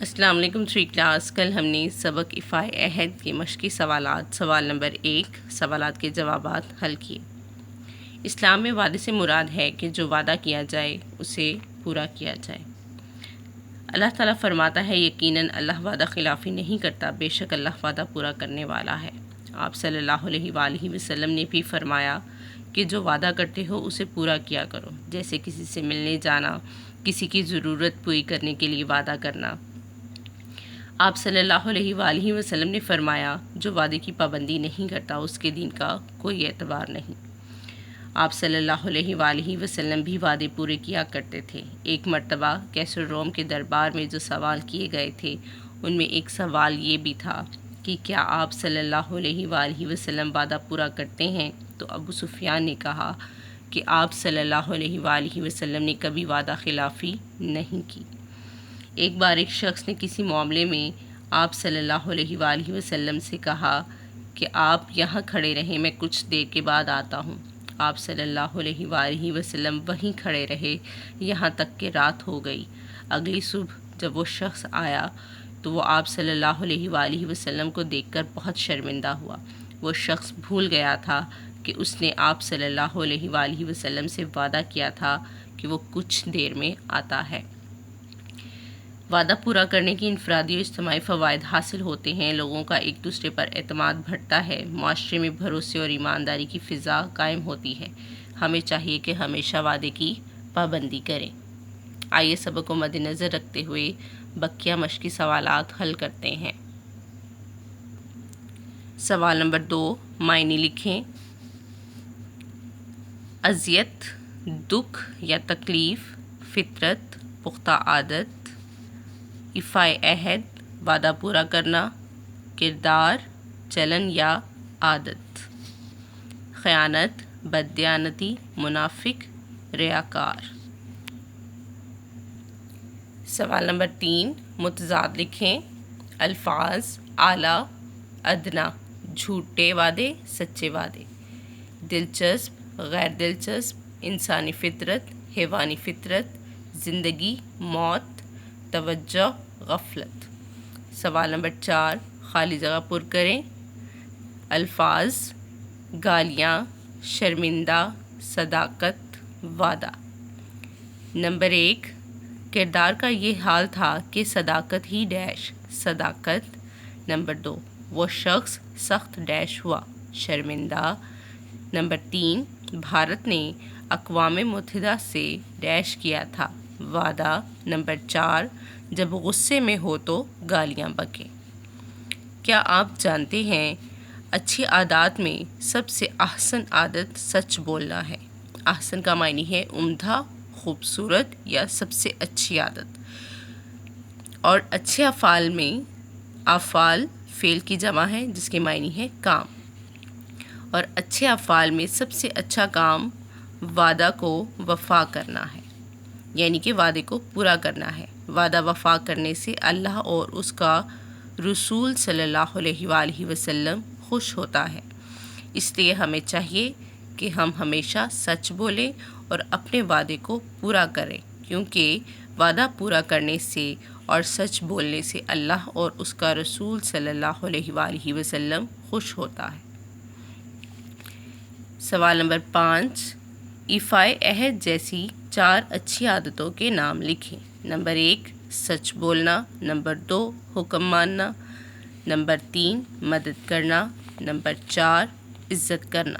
السلام علیکم 3 کلاس۔ کل ہم نے سبق افائے عہد کے مشقی سوالات سوال نمبر 1 سوالات کے جوابات حل کیے۔ اسلام میں وعدے سے مراد ہے کہ جو وعدہ کیا جائے اسے پورا کیا جائے۔ اللہ تعالیٰ فرماتا ہے یقیناً اللہ وعدہ خلافی نہیں کرتا، بے شک اللہ وعدہ پورا کرنے والا ہے۔ آپ صلی اللہ علیہ وآلہ وسلم نے بھی فرمایا کہ جو وعدہ کرتے ہو اسے پورا کیا کرو، جیسے کسی سے ملنے جانا، کسی کی ضرورت پوری کرنے کے لیے وعدہ کرنا۔ آپ صلی اللہ علیہ وآلہ وسلم نے فرمایا جو وعدے کی پابندی نہیں کرتا اس کے دین کا کوئی اعتبار نہیں۔ آپ صلی اللہ علیہ وآلہ وسلم بھی وعدے پورے کیا کرتے تھے۔ ایک مرتبہ کیسر روم کے دربار میں جو سوال کیے گئے تھے ان میں ایک سوال یہ بھی تھا کہ کیا آپ صلی اللہ علیہ وآلہ وسلم وعدہ پورا کرتے ہیں؟ تو ابو سفیان نے کہا کہ آپ صلی اللہ علیہ وآلہ وسلم نے کبھی وعدہ خلافی نہیں کی۔ ایک بار ایک شخص نے کسی معاملے میں آپ صلی اللہ علیہ وآلہ وسلم سے کہا کہ آپ یہاں کھڑے رہیں، میں کچھ دیر کے بعد آتا ہوں۔ آپ صلی اللہ علیہ وآلہ وسلم وہیں کھڑے رہے یہاں تک کہ رات ہو گئی۔ اگلی صبح جب وہ شخص آیا تو وہ آپ صلی اللہ علیہ وآلہ وسلم کو دیکھ کر بہت شرمندہ ہوا۔ وہ شخص بھول گیا تھا کہ اس نے آپ صلی اللہ علیہ وآلہ وسلم سے وعدہ کیا تھا کہ وہ کچھ دیر میں آتا ہے۔ وعدہ پورا کرنے کی انفرادی اور اجتماعی فوائد حاصل ہوتے ہیں، لوگوں کا ایک دوسرے پر اعتماد بڑھتا ہے، معاشرے میں بھروسے اور ایمانداری کی فضا قائم ہوتی ہے۔ ہمیں چاہیے کہ ہمیشہ وعدے کی پابندی کریں۔ آئیے سبق کو مد نظر رکھتے ہوئے بقیہ مشقی سوالات حل کرتے ہیں۔ سوال نمبر 2 معنی لکھیں۔ اذیت، دکھ یا تکلیف، فطرت، پختہ عادت، افائے عہد، وعدہ پورا کرنا، کردار، چلن یا عادت، خیانت، بددیانتی، منافق، ریاکار۔ سوال نمبر 3 متضاد لکھیں۔ الفاظ اعلیٰ، ادنیٰ، جھوٹے وعدے، سچے وعدے، دلچسپ، غیر دلچسپ، انسانی فطرت، حیوانی فطرت، زندگی، موت، توجہ، غفلت۔ سوال نمبر 4 خالی جگہ پر کریں۔ الفاظ گالیاں، شرمندہ، صداقت، وعدہ۔ نمبر 1 کردار کا یہ حال تھا کہ صداقت ہی ڈیش صداقت۔ نمبر 2 وہ شخص سخت ڈیش ہوا شرمندہ۔ نمبر 3 بھارت نے اقوام متحدہ سے ڈیش کیا تھا وعدہ۔ نمبر 4 جب غصے میں ہو تو گالیاں بکیں۔ کیا آپ جانتے ہیں اچھی عادات میں سب سے احسن عادت سچ بولنا ہے؟ احسن کا معنی ہے عمدہ، خوبصورت یا سب سے اچھی عادت۔ اور اچھے افعال میں افعال فعل کی جمع ہے جس کے معنی ہے کام۔ اور اچھے افعال میں سب سے اچھا کام وعدہ کو وفا کرنا ہے، یعنی کہ وعدے کو پورا کرنا ہے۔ وعدہ وفا کرنے سے اللہ اور اس کا رسول صلی اللہ علیہ وآلہ وسلم خوش ہوتا ہے۔ اس لیے ہمیں چاہیے کہ ہم ہمیشہ سچ بولیں اور اپنے وعدے کو پورا کریں، کیونکہ وعدہ پورا کرنے سے اور سچ بولنے سے اللہ اور اس کا رسول صلی اللہ علیہ وآلہ وسلم خوش ہوتا ہے۔ سوال نمبر 5 افائے عہد جیسی 4 اچھی عادتوں کے نام لکھیں۔ نمبر 1 سچ بولنا، نمبر 2 حکم ماننا، نمبر 3 مدد کرنا، نمبر 4 عزت کرنا۔